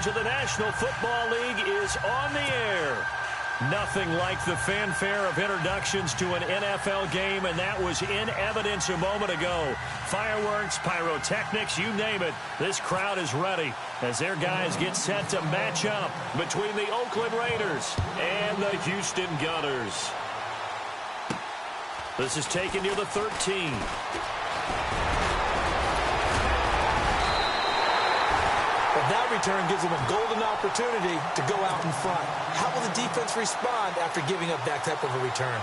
coverage of the National Football League is on the air. Nothing like the fanfare of introductions to an NFL game, and that was in evidence a moment ago. Fireworks, pyrotechnics, you name it. This crowd is ready as their guys get set to match up between the Oakland Raiders and the Houston Gunners. This is taken near the 13. Well, that return gives them a golden opportunity to go out in front. How will the defense respond after giving up that type of a return?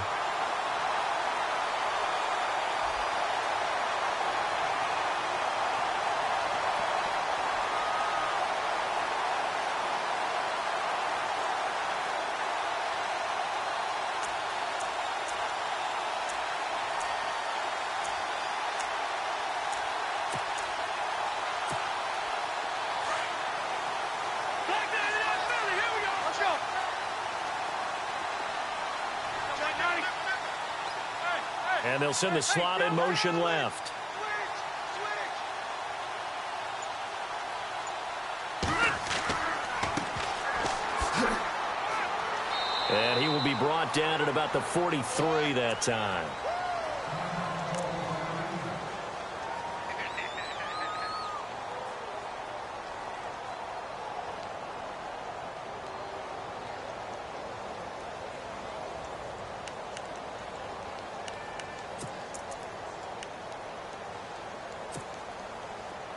And they'll send the slot in motion left. And he will be brought down at about the 43 that time.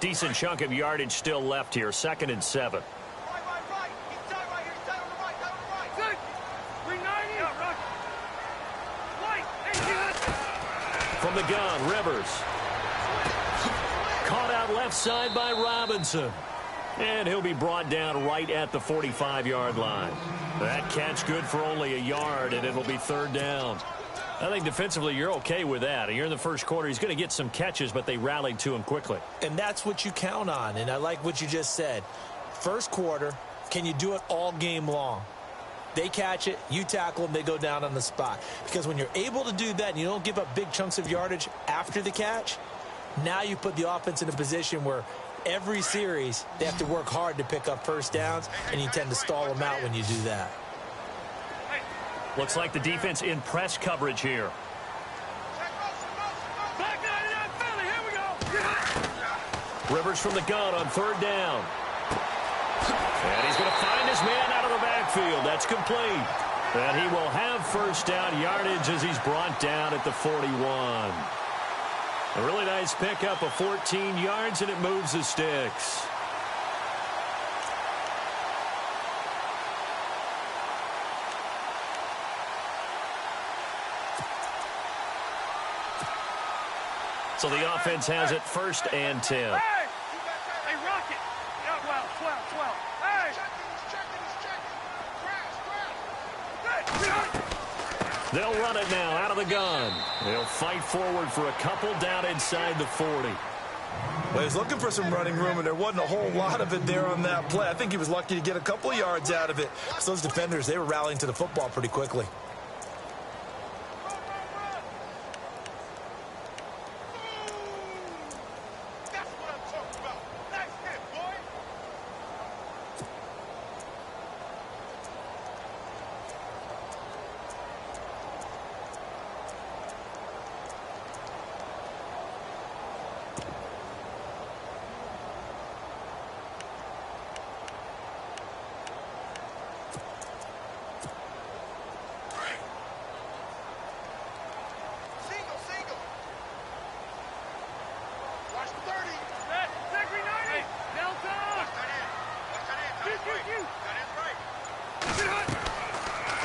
Decent chunk of yardage still left here. 2nd and 7. Right. He's down right here. He's down on the right. Down on the right. Good. 390. Yeah, From the gun, Rivers. Caught out left side by Robinson. And he'll be brought down right at the 45-yard line. That catch good for only a yard, and it'll be 3rd down. I think defensively you're okay with that. You're in the first quarter. He's going to get some catches, but they rallied to him quickly. And that's what you count on, and I like what you just said. First quarter, can you do it all game long? They catch it, you tackle them, they go down on the spot. Because when you're able to do that and you don't give up big chunks of yardage after the catch, now you put the offense in a position where every series they have to work hard to pick up first downs, and you tend to stall them out when you do that. Looks like the defense in press coverage here. Rivers from the gun on 3rd down. And he's going to find his man out of the backfield. That's complete. And he will have first down yardage as he's brought down at the 41. A really nice pickup of 14 yards, and it moves the sticks. So the offense has it 1st and 10. Hey, Rocket. Yeah, 12. Hey. They'll run it now out of the gun. They'll fight forward for a couple down inside the 40. Well, he was looking for some running room, and there wasn't a whole lot of it there on that play. I think he was lucky to get a couple of yards out of it. So those defenders, they were rallying to the football pretty quickly.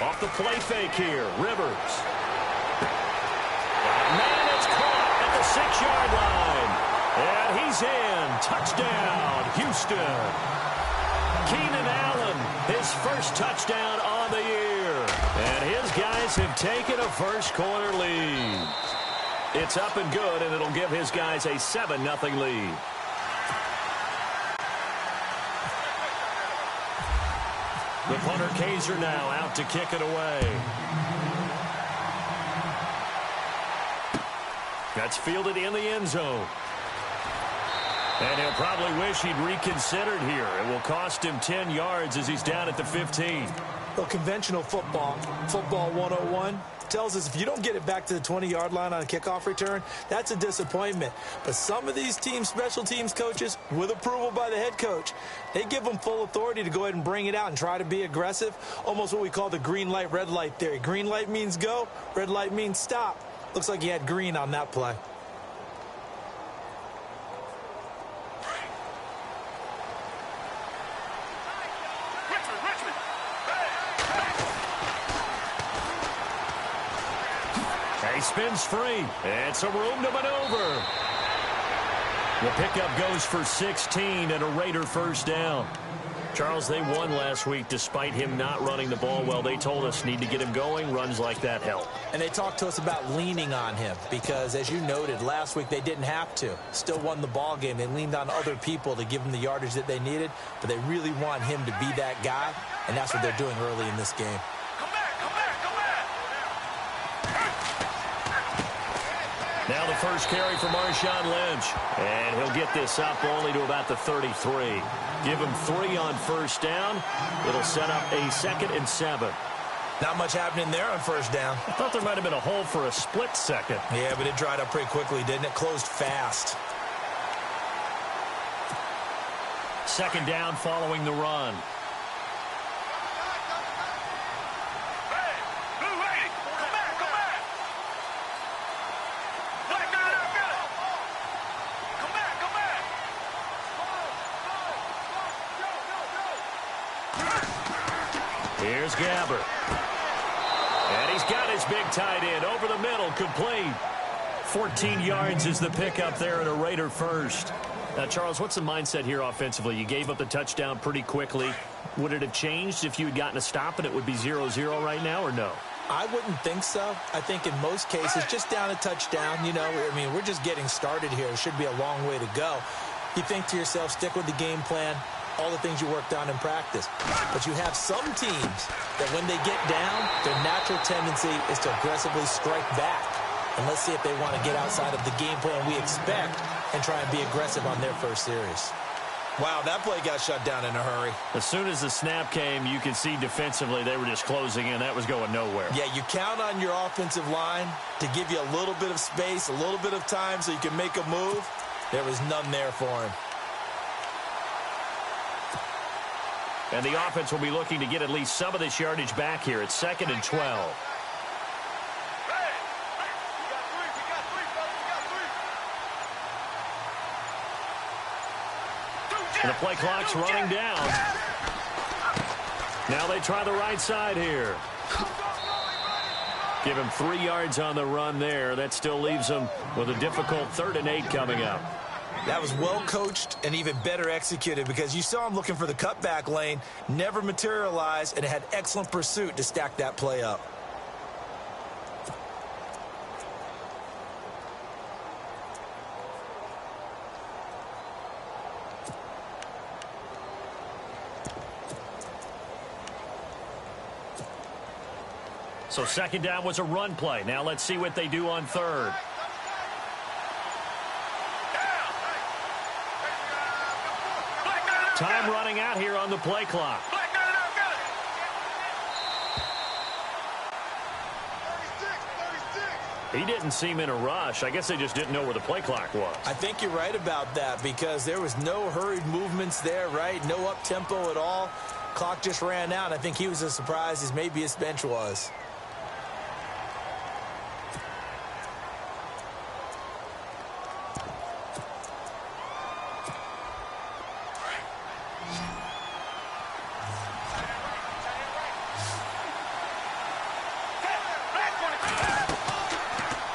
Off the play fake here, Rivers. Man, it's caught at the 6-yard line. And he's in. Touchdown, Houston. Keenan Allen, his first touchdown on the year. And his guys have taken a first-quarter lead. It's up and good, and it'll give his guys a 7-0 lead. The punter Kaiser now out to kick it away. That's fielded in the end zone. And he'll probably wish he'd reconsidered here. It will cost him 10 yards as he's down at the 15. Well, conventional football 101, tells us if you don't get it back to the 20-yard line on a kickoff return, that's a disappointment. But some of these teams, special teams coaches, with approval by the head coach, they give them full authority to go ahead and bring it out and try to be aggressive, almost what we call the green light, red light theory. Green light means go, red light means stop. Looks like he had green on that play. He spins free. It's a room to maneuver. The pickup goes for 16 and a Raider first down. Charles, they won last week despite him not running the ball well. They told us need to get him going. Runs like that help. And they talked to us about leaning on him because, as you noted, last week they didn't have to. Still won the ball game. They leaned on other people to give them the yardage that they needed, but they really want him to be that guy, and that's what they're doing early in this game. Now the first carry for Marshawn Lynch. And he'll get this up only to about the 33. Give him 3 on first down. It'll set up a 2nd and 7. Not much happening there on first down. I thought there might have been a hole for a split second. Yeah, but it dried up pretty quickly, didn't it? Closed fast. 2nd down following the run. Here's Gabbert. And he's got his big tight end over the middle, complete. 14 yards is the pickup there, and a Raider first. Now, Charles, what's the mindset here offensively? You gave up the touchdown pretty quickly. Would it have changed if you had gotten a stop and it would be 0-0 right now, or no? I wouldn't think so. I think in most cases, just down a touchdown, you know, I mean, we're just getting started here. It should be a long way to go. You think to yourself, stick with the game plan, all the things you worked on in practice. But you have some teams that when they get down, their natural tendency is to aggressively strike back. And let's see if they want to get outside of the game plan we expect and try and be aggressive on their first series. Wow, that play got shut down in a hurry. As soon as the snap came, you could see defensively they were just closing in. That was going nowhere. Yeah, you count on your offensive line to give you a little bit of space, a little bit of time so you can make a move. There was none there for him. And the offense will be looking to get at least some of this yardage back here. It's 2nd and 12. And the play clock's running down. Now they try the right side here. Give him 3 yards on the run there. That still leaves him with a difficult 3rd and 8 coming up. That was well coached and even better executed because you saw him looking for the cutback lane, never materialized, and had excellent pursuit to stack that play up. So 2nd down was a run play. Now let's see what they do on 3rd. Time running out here on the play clock. He didn't seem in a rush. I guess they just didn't know where the play clock was. I think you're right about that because there was no hurried movements there, right? No up-tempo at all. Clock just ran out. I think he was as surprised as maybe his bench was.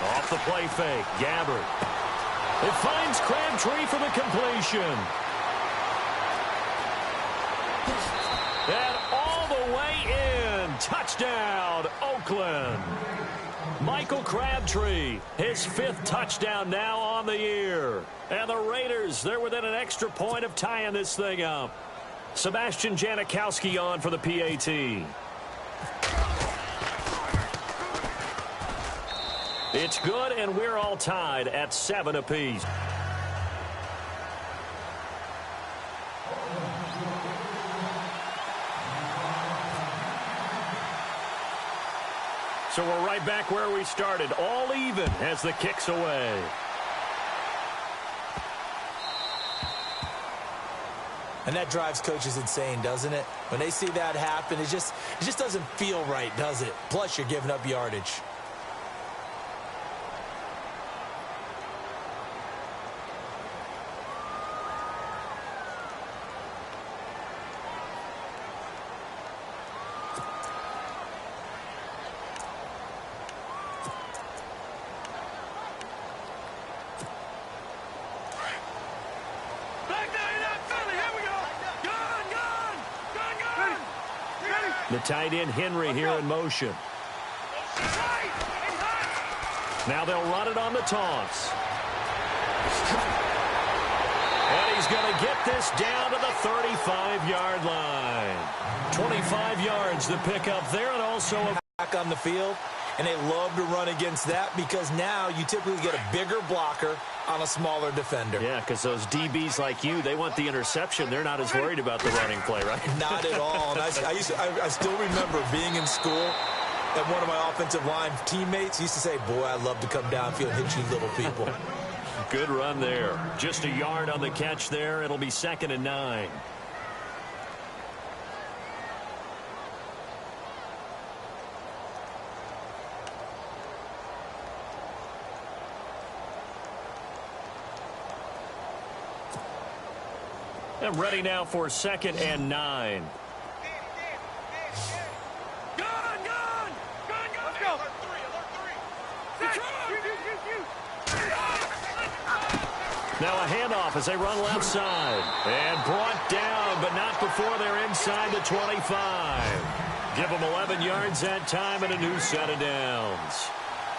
Off the play fake, Gabbert. It finds Crabtree for the completion. And all the way in. Touchdown, Oakland. Michael Crabtree, his 5th touchdown now on the year. And the Raiders, they're within an extra point of tying this thing up. Sebastian Janikowski on for the PAT. It's good, and we're all tied at 7 apiece. So we're right back where we started, all even as the kick's away. And that drives coaches insane, doesn't it? When they see that happen, it just doesn't feel right, does it? Plus, you're giving up yardage. The tight end, Henry, here in motion. Now they'll run it on the toss. And he's going to get this down to the 35-yard line. 25 yards to pick up there, and also a back on the field. And they love to run against that because now you typically get a bigger blocker on a smaller defender. Yeah, because those DBs like you, they want the interception. They're not as worried about the running play, right? Not at all. And I still remember being in school, and one of my offensive line teammates used to say, boy, I'd love to come downfield and hit you little people. Good run there. Just a yard on the catch there. It'll be 2nd and 9. And ready now for 2nd and 9. Now a handoff as they run left side. And brought down, but not before they're inside the 25. Give them 11 yards that time and a new set of downs.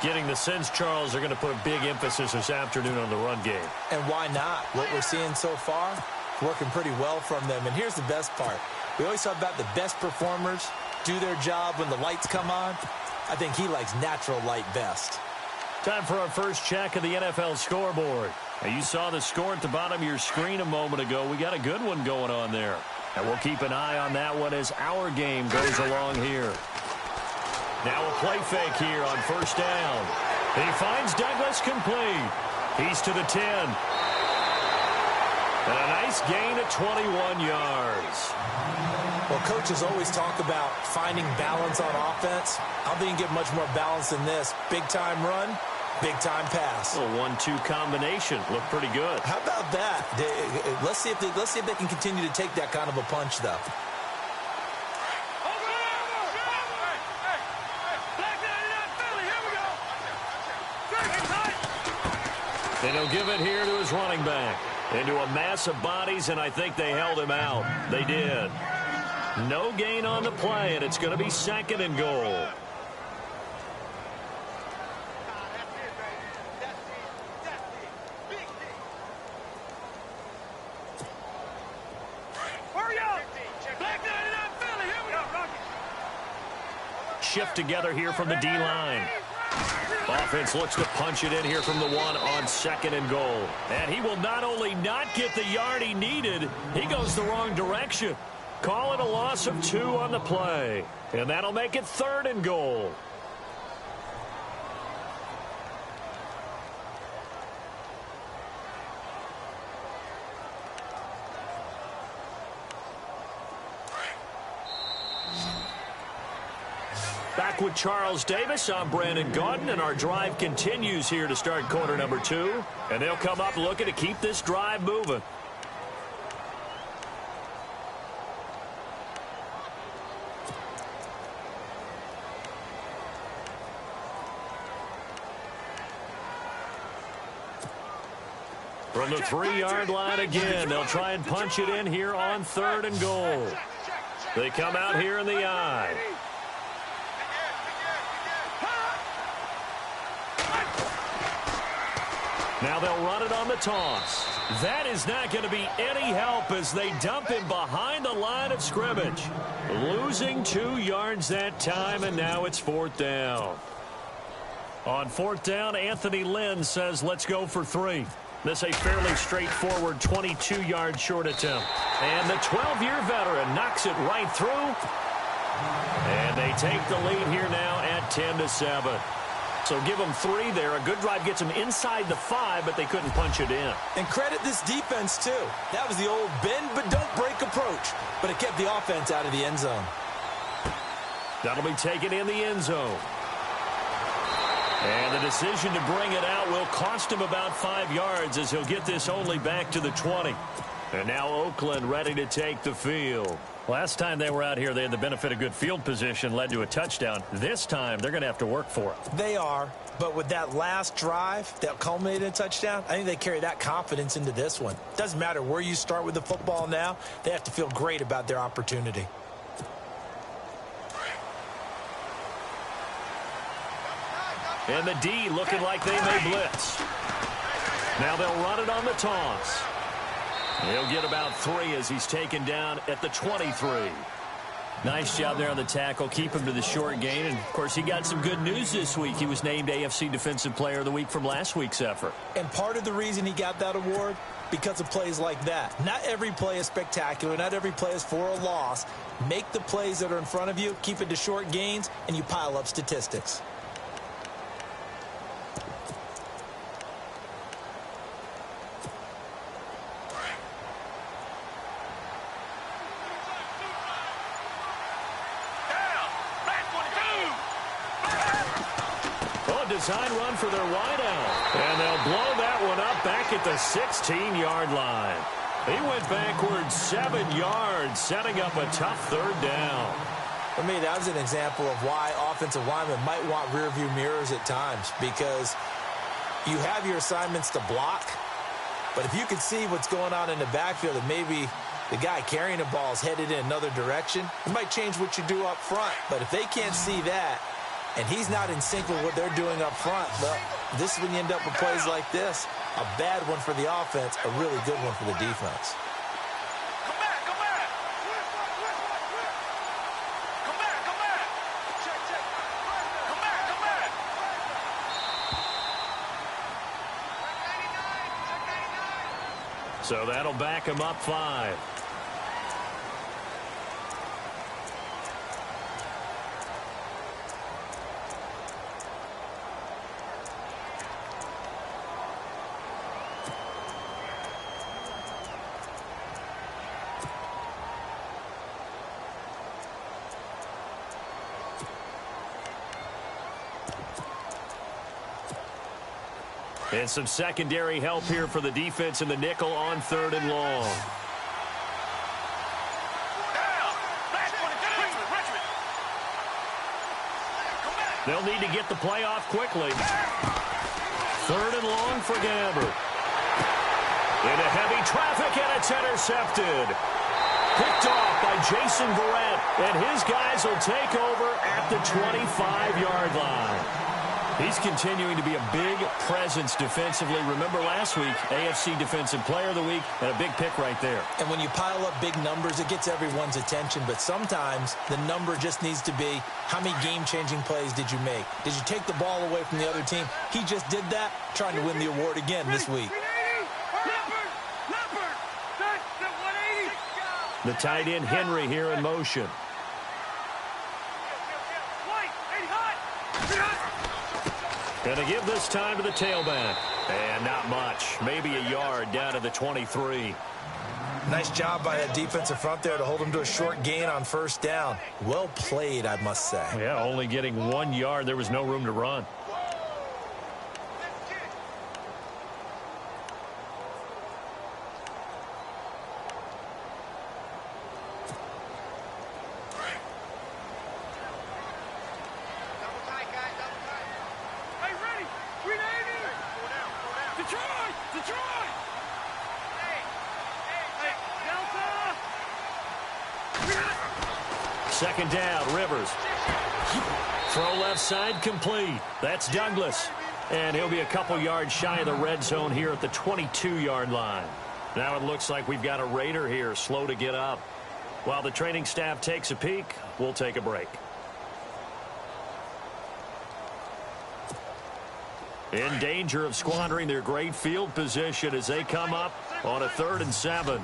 Getting the sense, Charles, they're going to put a big emphasis this afternoon on the run game. And why not? What we're seeing so far, working pretty well from them. And here's the best part. We always talk about the best performers do their job when the lights come on. I think he likes natural light best. Time for our first check of the NFL scoreboard. Now, you saw the score at the bottom of your screen a moment ago. We got a good one going on there. And we'll keep an eye on that one as our game goes along here. Now a play fake here on first down. He finds Douglas complete. He's to the 10. And a nice gain of 21 yards. Well, coaches always talk about finding balance on offense. I don't think you can get much more balance than this. Big-time run, big-time pass. A 1-2 combination. Looked pretty good. How about that? Let's see if they can continue to take that kind of a punch, though. And he'll give it here to his running back. Into a mass of bodies, and I think they held him out. They did. No gain on the play, and it's going to be 2nd and goal. Shift together here from the D-line. Offense looks to punch it in here from the 1 on 2nd and goal. And he will not only not get the yard he needed, he goes the wrong direction. Call it a loss of 2 on the play. And that'll make it 3rd and goal. Back with Charles Davis, I'm Brandon Gaudin, and our drive continues here to start quarter number 2. And they'll come up looking to keep this drive moving. From the 3-yard line again, they'll try and punch it in here on 3rd and goal. They come out here in the I. Now they'll run it on the toss. That is not going to be any help as they dump him behind the line of scrimmage. Losing 2 yards that time, and now it's 4th down. On 4th down, Anthony Lynn says, let's go for 3. This a fairly straightforward 22-yard short attempt. And the 12-year veteran knocks it right through. And they take the lead here now at 10-7. So give them 3 there. A good drive gets them inside the 5, but they couldn't punch it in. And credit this defense, too. That was the old bend but don't break approach, but it kept the offense out of the end zone. That'll be taken in the end zone. And the decision to bring it out will cost him about 5 yards as he'll get this only back to the 20. And now Oakland ready to take the field. Last time they were out here, they had the benefit of good field position, led to a touchdown. This time, they're going to have to work for it. They are, but with that last drive that culminated in a touchdown, I think they carry that confidence into this one. Doesn't matter where you start with the football now, they have to feel great about their opportunity. And the D looking like they may blitz. Now they'll run it on the toss. He'll get about 3 as he's taken down at the 23. Nice job there on the tackle. Keep him to the short gain. And, of course, he got some good news this week. He was named AFC Defensive Player of the Week from last week's effort. And part of the reason he got that award, because of plays like that. Not every play is spectacular. Not every play is for a loss. Make the plays that are in front of you, keep it to short gains, and you pile up statistics. Design run for their wideout. And they'll blow that one up back at the 16-yard line. He went backwards 7 yards, setting up a tough 3rd down. For me, that was an example of why offensive linemen might want rearview mirrors at times, because you have your assignments to block, but if you can see what's going on in the backfield and maybe the guy carrying the ball is headed in another direction, it might change what you do up front. But if they can't see that, and he's not in sync with what they're doing up front, well, this is when you end up with plays like this. A bad one for the offense, a really good one for the defense. Come back, come back. Come back, come back. Check, check. Come back, come back. Check 99, check 99. So that'll back him up 5. And some secondary help here for the defense in the nickel on 3rd and long. They'll need to get the play off quickly. 3rd and long for Gabbert. Into heavy traffic, and it's intercepted. Picked off by Jason Verrett, and his guys will take over at the 25-yard line. He's continuing to be a big presence defensively. Remember last week, AFC Defensive Player of the Week, and a big pick right there. And when you pile up big numbers, it gets everyone's attention. But sometimes the number just needs to be, how many game-changing plays did you make? Did you take the ball away from the other team? He just did that, trying to win the award again this week. The tight end, Henry, here in motion. Going to give this time to the tailback. And not much. Maybe a yard down to the 23. Nice job by that defensive front there to hold him to a short gain on 1st down. Well played, I must say. Yeah, only getting 1 yard. There was no room to run. Second down, Rivers. Throw left side complete. That's Douglas. And he'll be a couple yards shy of the red zone here at the 22-yard line. Now it looks like we've got a Raider here, slow to get up. While the training staff takes a peek, we'll take a break. In danger of squandering their great field position as they come up on a 3rd and 7.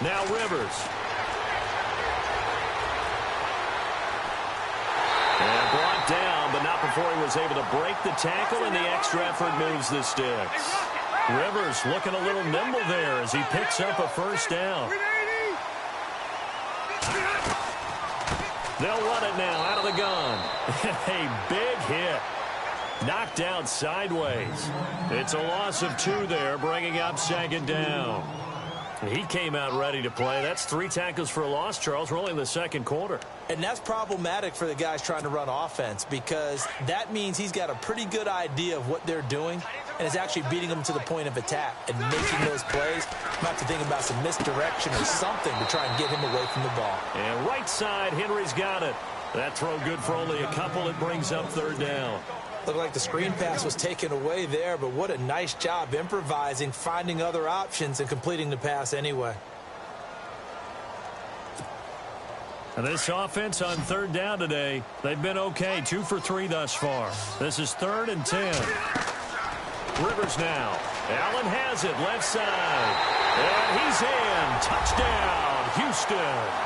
Now Rivers. And brought down, but not before he was able to break the tackle, and the extra effort moves the sticks. Rivers looking a little nimble there as he picks up a first down. They'll run it now out of the gun. A big hit. Knocked out sideways. It's a loss of 2 there, bringing up second down. He came out ready to play. That's 3 tackles for a loss, Charles. We're only in the second quarter. And that's problematic for the guys trying to run offense, because that means he's got a pretty good idea of what they're doing and is actually beating them to the point of attack and making those plays. You have to think about some misdirection or something to try and get him away from the ball. And right side, Henry's got it. That throw good for only a couple. It brings up third down. Looked like the screen pass was taken away there, but what a nice job improvising, finding other options, and completing the pass anyway. And this offense on third down today, they've been okay. 2 for 3 thus far. This is 3rd and 10. Rivers now. Allen has it, left side. And he's in. Touchdown, Houston.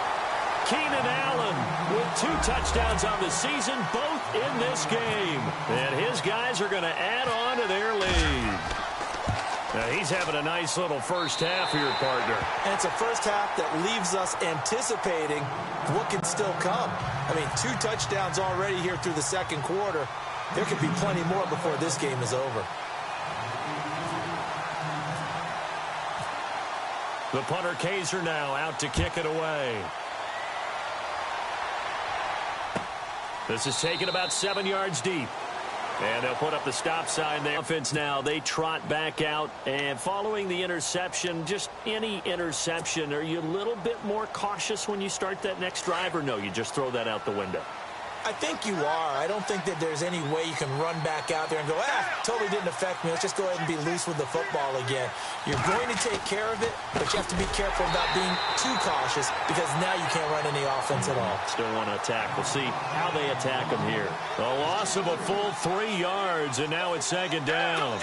Keenan Allen with 2 touchdowns on the season, both in this game. And his guys are going to add on to their lead. Now he's having a nice little first half here, partner. And it's a first half that leaves us anticipating what can still come. I mean, 2 touchdowns already here through the second quarter. There could be plenty more before this game is over. The punter Kaiser now out to kick it away. This is taken about 7 yards deep. And they'll put up the stop sign there. Offense now, they trot back out. And following the interception, just any interception, are you a little bit more cautious when you start that next drive, or no, you just throw that out the window? I think you are. I don't think that there's any way you can run back out there and go, totally didn't affect me. Let's just go ahead and be loose with the football again. You're going to take care of it, but you have to be careful about being too cautious, because now you can't run any offense at all. Still want to attack. We'll see how they attack them here. A loss of a full 3 yards, and now it's second down.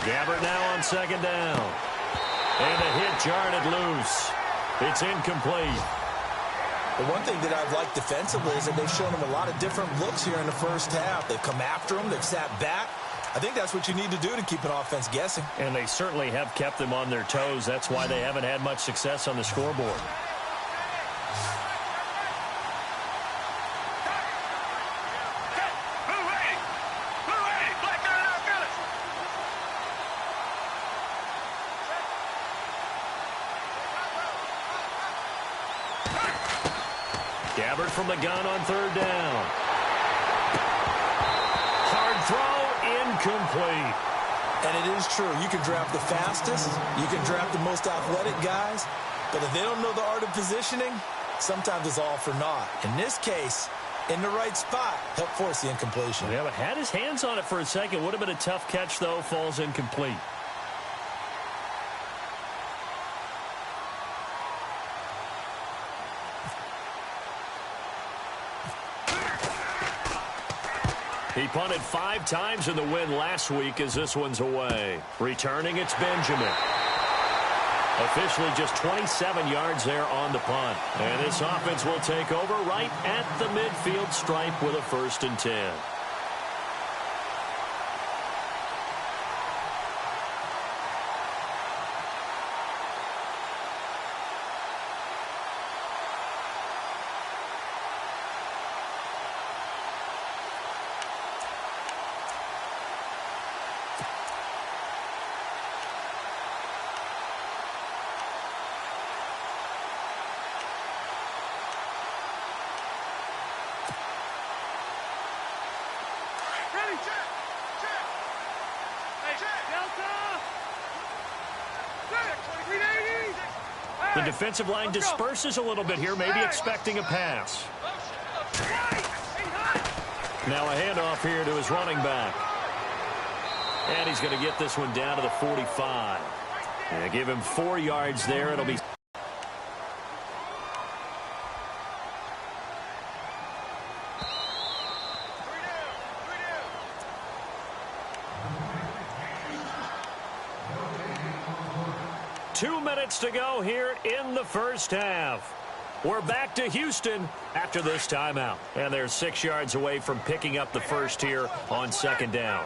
Gabbert now on second down. And the hit jarred it loose. It's incomplete. The one thing that I've liked defensively is that they've shown them a lot of different looks here in the first half. They've come after them. They've sat back. I think that's what you need to do to keep an offense guessing. And they certainly have kept them on their toes. That's why they haven't had much success on the scoreboard. Gabbert from the gun on third down. Hard throw, incomplete. And it is true. You can draft the fastest. You can draft the most athletic guys. But if they don't know the art of positioning, sometimes it's all for naught. In this case, in the right spot, helped force the incompletion. Yeah, but had his hands on it for a second. Would have been a tough catch, though. Falls incomplete. He punted 5 times in the win last week as this one's away. Returning, it's Benjamin. Officially just 27 yards there on the punt. And this offense will take over right at the midfield stripe with a 1st and 10. The defensive line disperses a little bit here, maybe expecting a pass. Now a handoff here to his running back. And he's going to get this one down to the 45. Yeah, give him 4 yards there. It'll be... Two minutes to go here in the first half. We're back to Houston after this timeout. And they're 6 yards away from picking up the first here on second down.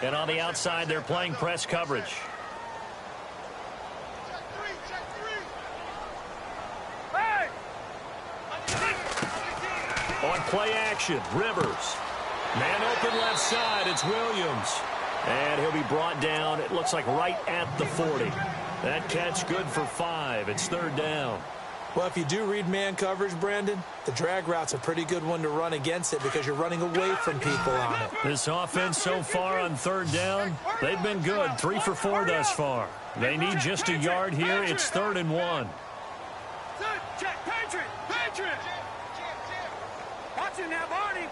And on the outside, they're playing press coverage. On play action, Rivers. Man open left side, it's Williams. And he'll be brought down, it looks like right at the 40. That catch good for 5. It's third down. Well, if you do read man coverage, Brandon, the drag route's a pretty good one to run against it because you're running away from people on it. This offense so far on third down, they've been good. 3 for 4 thus far. They need just a yard here. It's 3rd and 1. Patriot! Watch it now, Barney!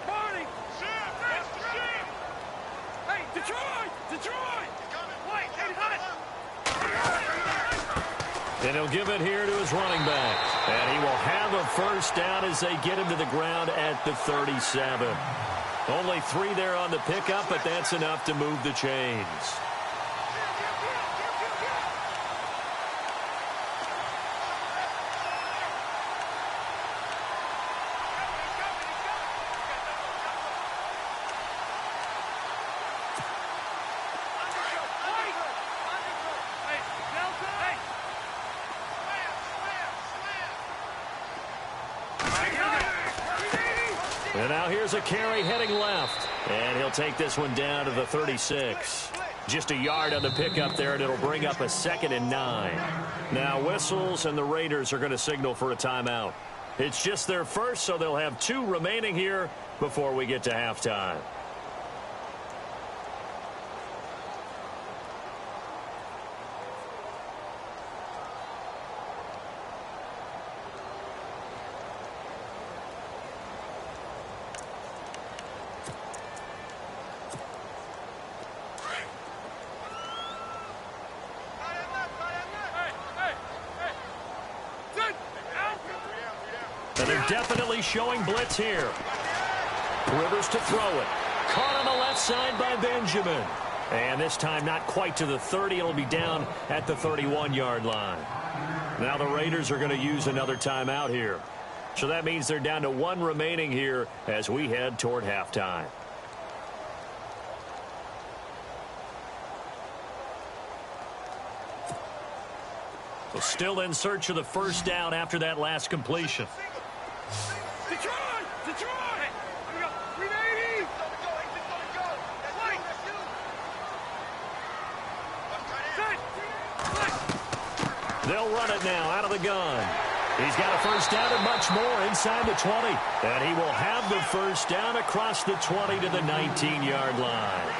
Hey, Detroit! Wait, And he'll give it here to his running back. And he will have a first down as they get him to the ground at the 37. Only 3 there on the pickup, but that's enough to move the chains. And now here's a carry heading left. And he'll take this one down to the 36. Just a yard on the pickup there, and it'll bring up a 2nd and 9. Now whistles, and the Raiders are going to signal for a timeout. It's just their first, so they'll have 2 remaining here before we get to halftime. And they're definitely showing blitz here. Rivers to throw it. Caught on the left side by Benjamin. And this time not quite to the 30. It'll be down at the 31-yard line. Now the Raiders are going to use another timeout here. So that means they're down to 1 remaining here as we head toward halftime. Well, still in search of the first down after that last completion. Detroit! 380! They'll run it now out of the gun. He's got a first down and much more inside the 20. And he will have the first down across the 20 to the 19-yard line.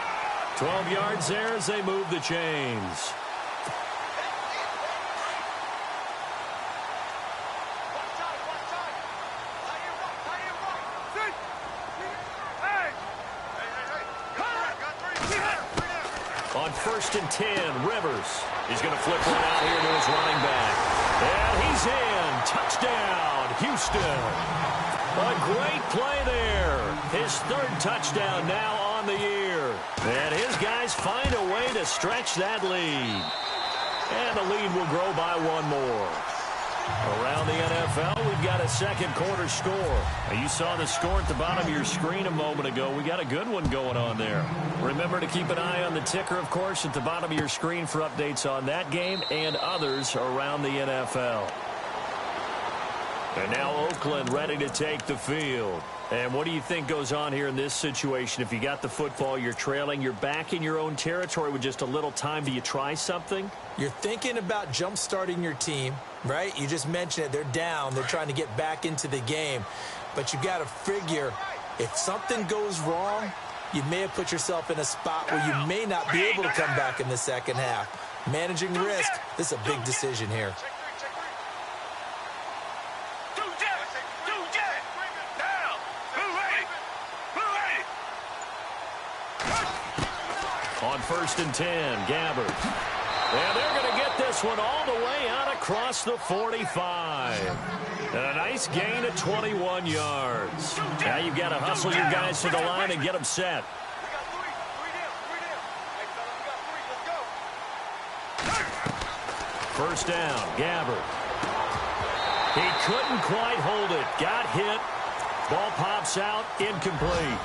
12 yards there as they move the chains. On 1st and 10, Rivers is going to flip one out here to his running back. And he's in. Touchdown, Houston. A great play there. His 3rd touchdown now on the year. And his guys find a way to stretch that lead. And the lead will grow by 1 more. Around the NFL, we've got a second quarter score. You saw the score at the bottom of your screen a moment ago. We got a good one going on there. Remember to keep an eye on the ticker, of course, at the bottom of your screen for updates on that game and others around the NFL. And now Oakland ready to take the field. And what do you think goes on here in this situation? If you got the football, you're trailing, you're back in your own territory with just a little time. Do you try something? You're thinking about jump-starting your team, right? You just mentioned it. They're down. They're trying to get back into the game. But you got to figure if something goes wrong, you may have put yourself in a spot where you may not be able to come back in the second half. Managing risk. This is a big decision here. On 1st and 10, Gabbert. And they're going to get this one all the way out across the 45. And a nice gain of 21 yards. Now you've got to hustle your guys to the line and get them set. First down, Gabbert. He couldn't quite hold it. Got hit. Ball pops out, incomplete.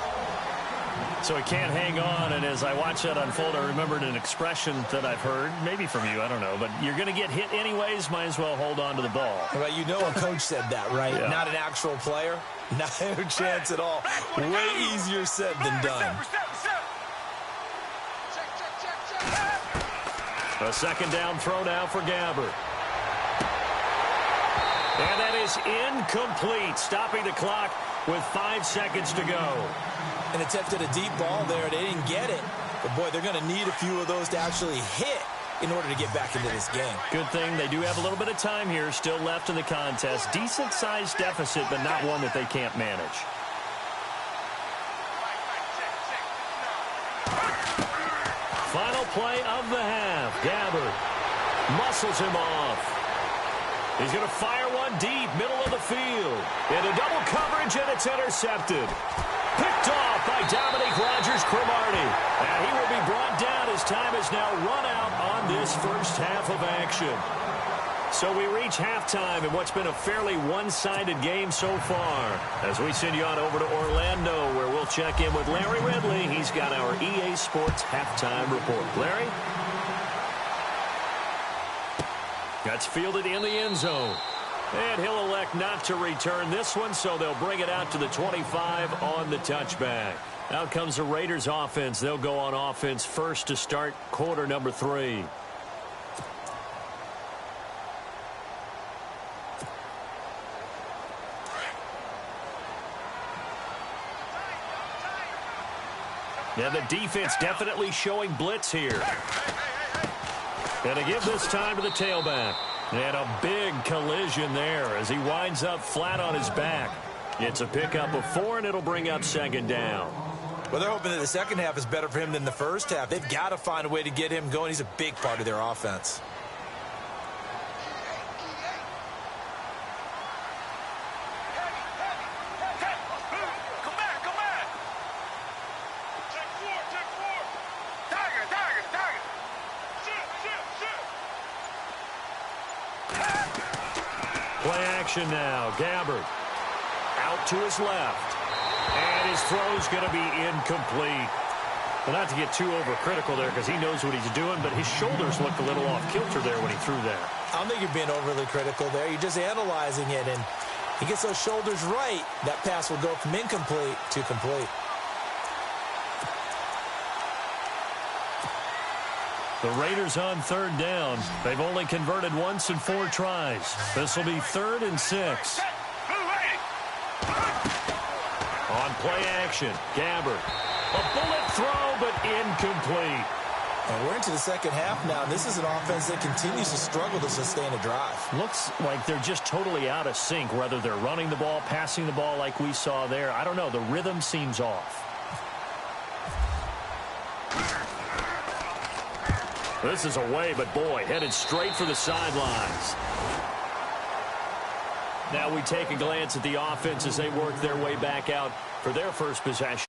So he can't hang on, and as I watch that unfold, I remembered an expression that I've heard, maybe from you, I don't know, but you're going to get hit anyways, might as well hold on to the ball. Well, you know a coach said that, right? Yeah. Not an actual player. No chance at all. Way easier said than done. A second down throw now for Gabbert. And that is incomplete, stopping the clock with 5 seconds to go. And attempted a deep ball there. They didn't get it. But, boy, they're going to need a few of those to actually hit in order to get back into this game. Good thing they do have a little bit of time here still left in the contest. Decent-sized deficit, but not one that they can't manage. Final play of the half. Gabbert muscles him off. He's going to fire one deep, middle of the field. Into double coverage, and it's intercepted. Picked off by Dominique Rodgers-Cromartie. And he will be brought down as time is now run out on this first half of action. So we reach halftime in what's been a fairly one-sided game so far. As we send you on over to Orlando, where we'll check in with Larry Ridley. He's got our EA Sports halftime report. Larry? That's fielded in the end zone. And he'll elect not to return this one, so they'll bring it out to the 25 on the touchback. Out comes the Raiders offense. They'll go on offense first to start quarter number 3. Yeah, the defense definitely showing blitz here. And to give this time to the tailback. And a big collision there as he winds up flat on his back. It's a pickup of 4, and it'll bring up second down. Well, they're hoping that the second half is better for him than the first half. They've got to find a way to get him going. He's a big part of their offense. Play action now. Gabbert out to his left. And his throw's going to be incomplete. Well, not to get too overcritical there because he knows what he's doing, but his shoulders looked a little off kilter there when he threw that. I don't think you're being overly critical there. You're just analyzing it, and he gets those shoulders right. That pass will go from incomplete to complete. The Raiders on third down. They've only converted once in 4 tries. This will be 3rd and 6. On play action, Gabbert. A bullet throw, but incomplete. And we're into the second half now. This is an offense that continues to struggle to sustain a drive. Looks like they're just totally out of sync, whether they're running the ball, passing the ball like we saw there. I don't know. The rhythm seems off. This is away, but boy, headed straight for the sidelines. Now we take a glance at the offense as they work their way back out for their first possession.